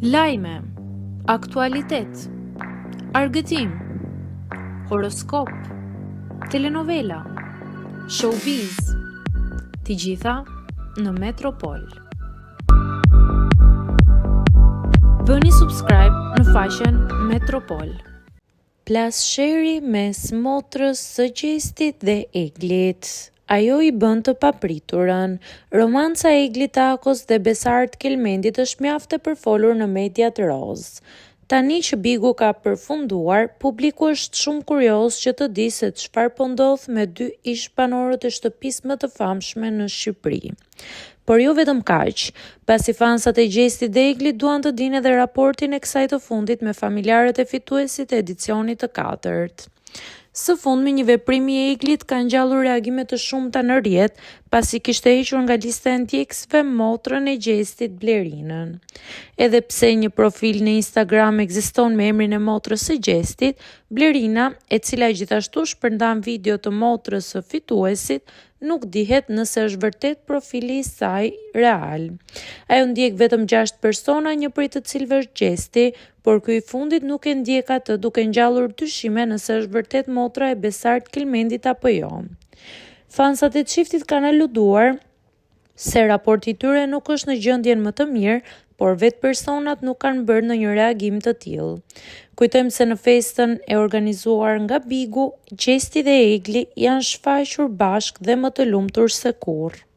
Lajme, aktualitet, argëtim, horoskop, telenovela, showbiz, të gjitha në Metropol. Bëni subscribe në faqen Metropol. Plassheri mes motrës së Gjestit dhe Eglit. Ajo i bën të papriturën. Romanca e Eglit Akos dhe Besaart Kelmendit është mjaft e përfolur në mediat roz. Tani që Bigu ka përfunduar, publiku është shumë kurioz që të di se çfarë po ndodh me dy ish-banorët e shtëpisë më të famshme në Shqipëri. Por jo vetëm kaq, pasi fansat e Gjestit dhe Eglit duan të dinë edhe raportin e kësaj të fundit me familjarët e fituesit e edicionit të 4. Së fundmi, një veprim i Eglit ka ngjallur reagime të shumta në rrjet, pasi kishte hequr nga lista e ndjekësve motrën e Gjestit, Blerinën. Edhe pse një profil në Instagram ekziston me emrin e motrës së Gjestit, Blerina, e cila gjithashtu shpërndan video të motrës së fituesit, nuk dihet nëse është vërtet profili i saj real. Ajo ndjek vetëm 6 persona, një prej të cilëve është Gjesti, por ky i fundit nuk e ndjek atë, duke ngjallur dyshime nëse është vërtet motra e Besaart Kelmendit apo jo. Fansat e çiftit kanë aluduar se raporti i tyre nuk është në gjendjen më të mirë, por vetë personat nuk kanë bërë ndonjë reagim të tillë. Kujtojmë se në festën e organizuar nga Bigu, Gjesti dhe Egli janë shfaqur bashkë dhe më të lumtur se kurrë.